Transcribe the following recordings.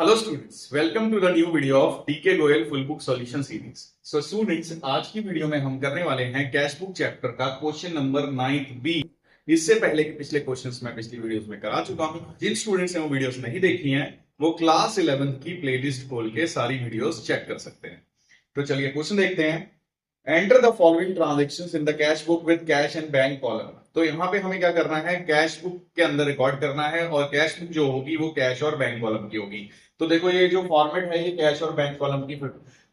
Hello students, welcome to the new video of DK Goyal full book solution series. So students, आज की video में हम करने वाले हैं कैश बुक चैप्टर का क्वेश्चन नंबर 9 बी। इससे पहले के पिछले क्वेश्चंस मैं पिछली वीडियोस में करा चुका हूं। जिन स्टूडेंट्स ने वो वीडियोस नहीं देखी हैं वो क्लास 11 की प्लेलिस्ट खोल के सारी वीडियोस चेक कर सकते हैं। तो चलिए क्वेश्चन देखते हैं। Enter the following transactions in the cash book with cash and bank column. तो यहाँ पे हमें क्या करना है, कैश बुक के अंदर रिकॉर्ड करना है और कैश बुक जो होगी वो कैश और बैंक कॉलम की होगी। तो देखो ये जो फॉर्मेट है ये कैश और बैंक कॉलम की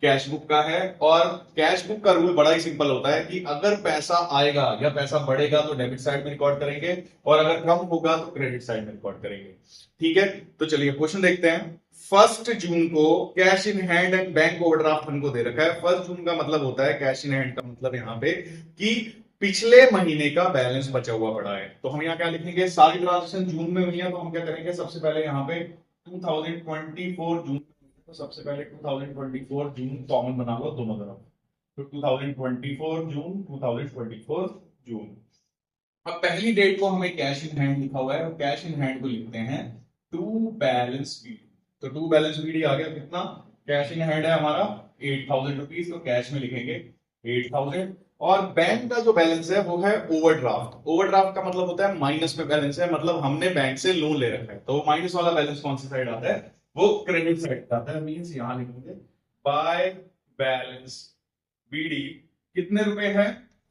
कैश बुक का है। और कैश बुक का रूल बड़ा ही सिंपल होता है कि अगर पैसा आएगा या पैसा बढ़ेगा तो डेबिट साइड में रिकॉर्ड करेंगे और अगर कम होगा तो क्रेडिट साइड में रिकॉर्ड करेंगे। ठीक है, तो चलिए क्वेश्चन देखते हैं। 1 जून को cash in hand and bank overdraft हमको दे रखा है। 1 जून का मतलब होता है, कैश इन हैंड का मतलब यहाँ पे कि पिछले महीने का बैलेंस बचा हुआ पड़ा है। तो हम यहाँ क्या लिखेंगे, सारी ट्रांजेक्शन जून में हुई है तो हम क्या करेंगे, सबसे पहले यहाँ पे 2024 जून, तो सबसे पहले 2024 जून कॉमन बना लो दोनों तरफ। तो 2024 जून, 2024 जून। अब पहली डेट को हमें कैश इन हैंड लिखा हुआ है और कैश इन हैंड को लिखते हैं टू बैलेंस बीडी। तो टू बैलेंस बीडी आ गया कितना, कैश इन हैंड है हमारा 8000 रुपीज, तो कैश में लिखेंगे 8000। और बैंक का जो बैलेंस है वो है ओवरड्राफ्ट। ओवरड्राफ्ट का मतलब होता है माइनस में बैलेंस है, मतलब हमने बैंक से लोन ले रखा है। तो माइनस वाला बैलेंस कौन सी साइड आता है, वो क्रेडिट साइड आता है। मींस यहां लिखेंगे बाय बैलेंस बीडी कितने रुपए है,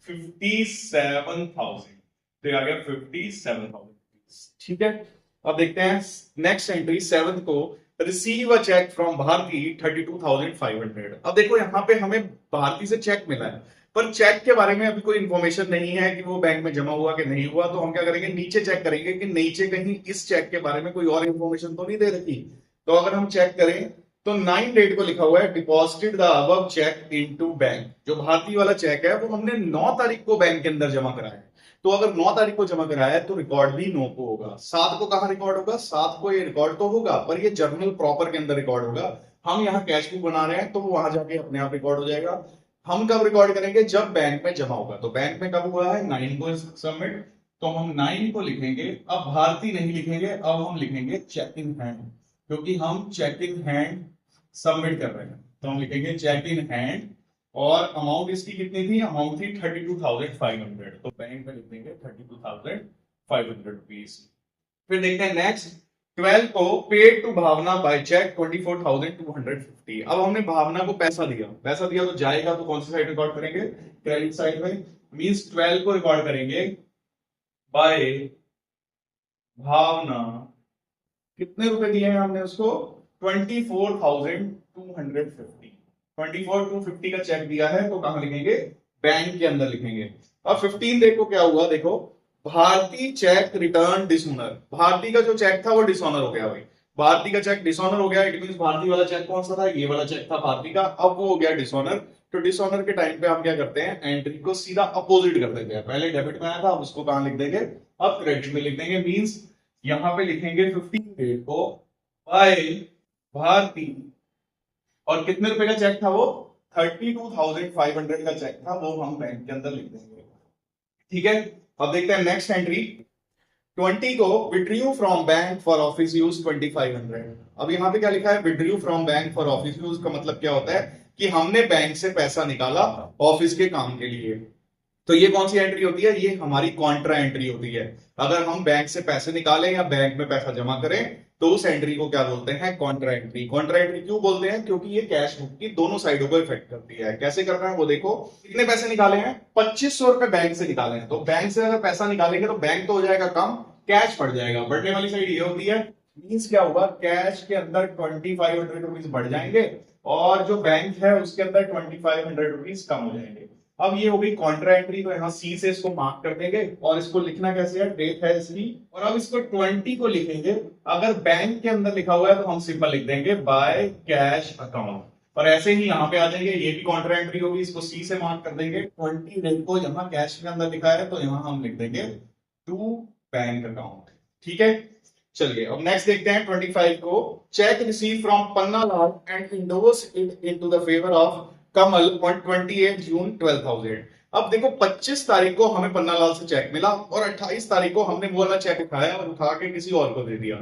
57,000। तो आ गया 57,000। ठीक है, अब देखते हैं नेक्स्ट एंट्री 7 को, receive a cheque from Bharti 32,500। अब देखो यहाँ पे हमें भारती से चेक मिला है पर चेक के बारे में अभी कोई इंफॉर्मेशन नहीं है कि वो बैंक में जमा हुआ कि नहीं हुआ। तो हम क्या करेंगे, नीचे चेक करेंगे कि नीचे कहीं इस चेक के बारे में कोई और इंफॉर्मेशन तो नहीं दे रखी। तो अगर हम चेक करें तो 9 डेट को लिखा हुआ है deposited the above cheque into bank. जो भारतीय वाला चेक है वो हमने 9 तारीख को बैंक के अंदर जमा कराया है। तो अगर 9 तारीख को जमा कराया है तो रिकॉर्ड भी 9 को होगा। 7 को कहां रिकॉर्ड होगा, 7 को ये रिकॉर्ड तो होगा पर ये जर्नल प्रॉपर के अंदर रिकॉर्ड होगा। हम यहाँ कैश बुक बना रहे हैं तो वो वहां जाके अपने आप रिकॉर्ड हो जाएगा। हम कब रिकॉर्ड करेंगे, जब बैंक में जमा होगा। तो बैंक में कब हुआ है, 9 को सबमिट, तो हम 9 को लिखेंगे। अब भारतीय नहीं लिखेंगे, अब हम लिखेंगे चेक इन हैंड, क्योंकि हम चेक इन हैंड सबमिट कर रहे हैं। तो हम लिखेंगे चेक इन हैंड और अमाउंट इसकी कितनी थी, अमाउंट थी 32,500। तो बैंक में लिख देंगे 32,500 रुपीज। फिर देखते हैं नेक्स्ट 12 को paid to Bhavna by cheque 24,250। अब हमने भावना को पैसा दिया तो जाएगा तो कौन सी साइड रिकॉर्ड करेंगे, क्रेडिट साइड में। मींस 12 को रिकॉर्ड करेंगे बाय भावना, कितने रुपए दिए हैं हमने उसको, 24,250। 24,250 का चेक दिया है तो कहां लिखेंगे, बैंक के अंदर लिखेंगे। अब 15 देखो क्या हुआ, देखो भारतीय चेक रिटर्न डिसऑनर। भारतीय का जो चेक था वो डिसऑनर हो गया भाई। भारतीय का चेक डिसऑनर हो गया, इट मींस भारतीय वाला चेक कौन सा था, ये वाला चेक था भारतीय का, अब वो हो गया डिसऑनर। तो डिसऑनर के टाइम पे हम क्या करते हैं, एंट्री को सीधा अपोजिट कर देते हैं। पहले डेबिट में आया था, अब उसको कहां लिख देंगे, अब क्रेडिट में लिख देंगे। मींस यहां पे लिखेंगे 15 डेट को बाय भारती, और कितने रुपए का चेक था वो, 32,500 का चेक था, वो हम बैंक के अंदर लिख देंगे। ठीक है, अब देखते हैं नेक्स्ट एंट्री 20 को withdrew from bank for office use 2500। अब यहाँ पे क्या लिखा है, withdrew from bank for office use का मतलब क्या होता है कि हमने बैंक से पैसा निकाला ऑफिस के काम के लिए। तो ये कौन सी एंट्री होती है, ये हमारी कॉन्ट्रा एंट्री होती है। अगर हम बैंक से पैसे निकालें या बैंक में पैसा जमा करें तो उस एंट्री को क्या बोलते हैं, कॉन्ट्रा एंट्री। कॉन्ट्रा एंट्री क्यों बोलते हैं, क्योंकि ये कैश बुक की दोनों साइडों को इफेक्ट करती है। कैसे करना है वो देखो, कितने पैसे निकाले हैं, 2500 रुपए बैंक से निकाले हैं। तो बैंक से अगर पैसा निकालेंगे तो बैंक तो हो जाएगा कम, कैश बढ़ जाएगा। बढ़ने वाली साइड ये होती है। मींस क्या होगा, कैश के अंदर 2500 रुपीज बढ़ जाएंगे और जो बैंक है उसके अंदर 2500 रुपीज कम हो जाएंगे। अब ये हो गई कॉन्ट्रा एंट्री, तो यहाँ सी से इसको मार्क कर देंगे और इसको लिखना कैसे है, डेट है इसकी, और अब इसको 20 को लिखेंगे। अगर बैंक के अंदर लिखा हुआ है तो हम सिंपल लिख देंगे बाय कैश अकाउंट, और ऐसे ही यहाँ पे आ जाएंगे, ये भी कॉन्ट्रा एंट्री होगी, इसको सी से मार्क कर देंगे। 20 डेट को यहाँ कैश के अंदर लिखा है तो यहाँ हम लिख देंगे टू बैंक अकाउंट। ठीक है, चलिए अब नेक्स्ट देखते हैं 25 को, cheque receive from Panna Lal and endorse it into the favour of Kamal on 28 June 12,000। अब देखो 25 तारीख को हमें पन्ना लाल से चेक मिला और 28 तारीख को हमने वो वाला चेक उठाया और उठा के किसी और को दे दिया।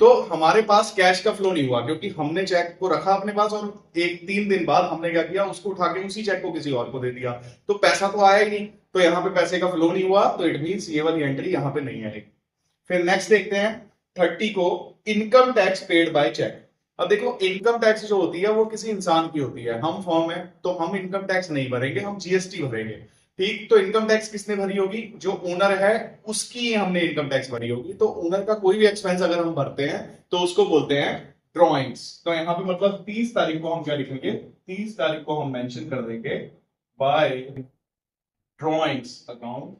तो हमारे पास कैश का फ्लो नहीं हुआ क्योंकि हमने चेक को रखा अपने पास और 3 दिन बाद हमने क्या किया, उसको उठा के उसी चेक को किसी और को दे दिया, तो पैसा तो आया ही नहीं, तो यहाँ पे पैसे का फ्लो नहीं हुआ, तो इट मींस ये वाली एंट्री यहाँ पे नहीं आएगी। फिर नेक्स्ट देखते हैं 30 को, income tax paid by cheque. अब देखो इनकम टैक्स जो होती है वो किसी इंसान की होती है, हम फॉर्म है तो हम इनकम टैक्स नहीं भरेंगे, हम जीएसटी भरेंगे, ठीक। तो इनकम टैक्स किसने भरी होगी, जो ओनर है उसकी हमने इनकम टैक्स भरी होगी। तो ओनर का कोई भी एक्सपेंस अगर हम भरते हैं तो उसको बोलते हैं ड्रॉइंग्स। तो यहाँ पे मतलब 30 तारीख को हम क्या लिखेंगे, 30 तारीख को हम मेंशन कर देंगे बाय ड्रॉइंग्स अकाउंट,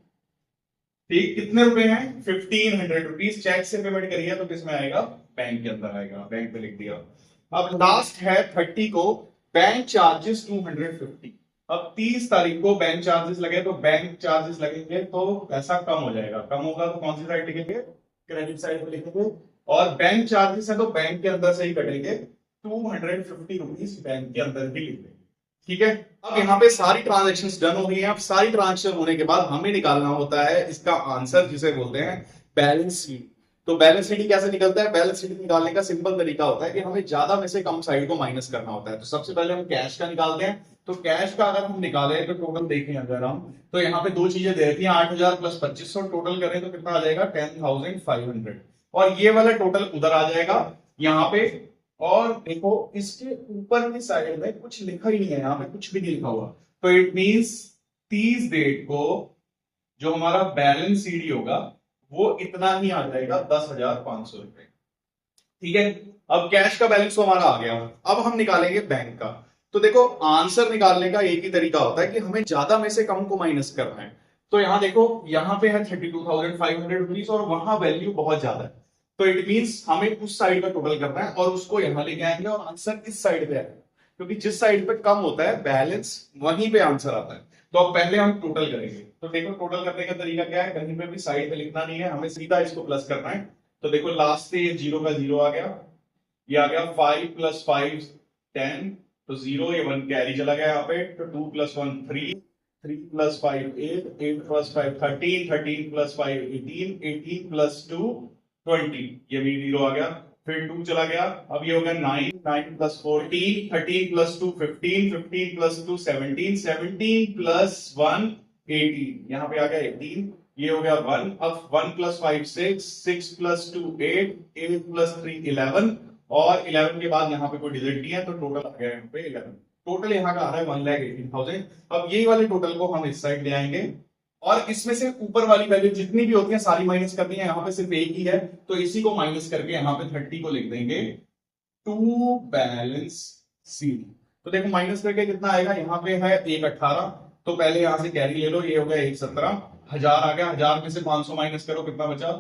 ठीक। कितने रुपए हैं, 1500 रुपीज। चेक से पेमेंट करी है तो किसमें आएगा, बैंक के अंदर आएगा, बैंक पे लिख दिया। अब लास्ट है 30 को, बैंक चार्जेस 250। अब 30 तारीख को बैंक चार्जेस लगे तो बैंक चार्जेस लगेंगे तो पैसा कम हो जाएगा, कम होगा तो कौन सी साइड लिखेंगे, क्रेडिट साइड पे लिखेंगे। और बैंक चार्जेस है तो बैंक के अंदर से ही कटेंगे, 250 रुपीज बैंक के अंदर ही लिख देंगे, ठीक है। अब यहाँ पे सारी ट्रांजेक्शन्स डन हो गई हैं। अब सारी ट्रांजेक्शन होने के बाद हमें निकालना होता है इसका आंसर, जिसे बोलते हैं बैलेंस शीट। तो बैलेंस शीट कैसे निकलता है, बैलेंस शीट निकालने का सिंपल तरीका होता है कि हमें ज्यादा में से कम साइड को माइनस करना होता है। तो सबसे पहले हम कैश का निकालते हैं। तो कैश का अगर हम निकाले तो टोटल देखें अगर हम, तो यहाँ पे दो चीजें दे रखी हैं, 8000 प्लस 2500, टोटल करें तो कितना आ जाएगा, 10,500। और ये वाला टोटल उधर आ जाएगा यहाँ पे। और देखो इसके ऊपर की साइड में कुछ लिखा ही नहीं है, यहाँ पे कुछ भी नहीं लिखा हुआ, तो इट मींस 30 डेट को जो हमारा बैलेंस सीडी होगा वो इतना ही आ जाएगा, 10,500 रुपए, ठीक है। अब कैश का बैलेंस तो हमारा आ गया, अब हम निकालेंगे बैंक का। तो देखो आंसर निकालने का एक ही तरीका होता है कि हमें ज्यादा में से कम को माइनस करना है। तो यहां देखो, यहां पे है 32,500 रुपीज और वहां वैल्यू बहुत ज्यादा है, तो इट मींस हमें उस साइड का टोटल करना है और उसको यहां लेके आएंगे और आंसर इस साइड पे आएगा, क्योंकि जिस साइड पे कम होता है बैलेंस वहीं पे आंसर आता है। तो अब पहले हम टोटल करेंगे। तो देखो टोटल करने का तरीका क्या है, कहीं पे भी साइड पे लिखना नहीं है, हमें सीधा इसको प्लस करना है। तो देखो लास्ट से ये 0 का 0 आ गया, ये आ गया 5 + 5 10, तो 0, ये 1 कैरी चला गया यहाँ पे। तो 2 + 1 3, 3 + 5 8, 8 + 5 13, 13 + 5 18, 18 + 2 20, ये भी 0 आ गया। फिर 2 चला गया, अब ये हो गया 9, 9 + 14, 13 + 2 15, 15 + 2 17, 17 + 1 18, यहाँ पे आ गया 18, ये हो गया 1। अब 1 + 5 6, 6 + 2 8, 8 + 3 11, और 11 के बाद यहाँ पे कोई डिजिट नहीं है, तो टोटल आ गया यहाँ पे 11। टोटल यहाँ का आ रहा है 1,18,000। अब यही वाले टोटल को हम इस साइड ले आएंगे और इसमें से ऊपर वाली वैल्यू जितनी भी होती है सारी माइनस करनी है, यहाँ पे सिर्फ एक ही है, तो इसी को माइनस करके यहाँ पे 30 को लिख देंगे टू बैलेंस सीडी। तो देखो माइनस करके कितना आएगा, यहाँ पे है 118, तो पहले यहाँ से कैरी ले लो, ये हो गया 117, 1000 आ गया, 1000 में से 500 माइनस करो, कितना बचा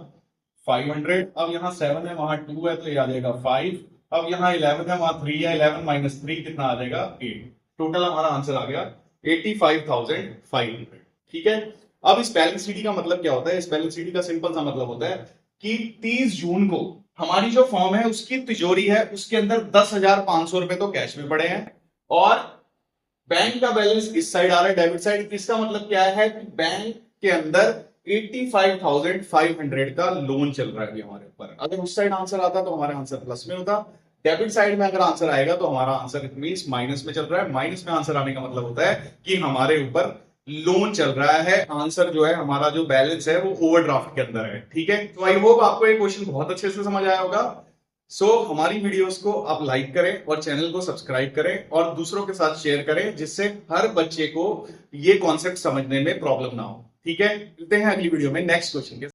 500। अब यहाँ 7 है, वहां 2 है, तो ये आ जाएगा 5। अब यहाँ 11 है, वहां 3 है, 11 - 3 कितना आ जाएगा 8। टोटल हमारा आंसर आ गया 85,500, ठीक है। अब इस बैलेंस शीट का मतलब क्या होता है, इस बैलेंस शीट का सिंपल सा मतलब होता है कि 30 जून को हमारी जो फॉर्म है उसकी तिजोरी है, उसके अंदर 10,500 रुपए तो कैश में पड़े हैं और बैंक का बैलेंस इस साइड आ रहा है, डेबिट साइड। इसका मतलब क्या है कि बैंक के अंदर 85,500 का लोन चल रहा है अभी हमारे ऊपर। अगर उस साइड आंसर आता तो हमारा आंसर प्लस में होता, डेबिट साइड में अगर आंसर आएगा तो हमारा आंसर इट मींस माइनस में चल रहा है। माइनस में आंसर आने का मतलब होता है कि हमारे ऊपर लोन चल रहा है, आंसर जो है हमारा जो बैलेंस है वो ओवरड्राफ्ट के अंदर है, ठीक है। तो आई होप आपको ये क्वेश्चन बहुत अच्छे से समझ आया होगा। हमारी वीडियोस को आप लाइक करें और चैनल को सब्सक्राइब करें और दूसरों के साथ शेयर करें, जिससे हर बच्चे को ये कॉन्सेप्ट समझने में प्रॉब्लम ना हो, ठीक है। मिलते हैं अगली वीडियो में नेक्स्ट क्वेश्चन के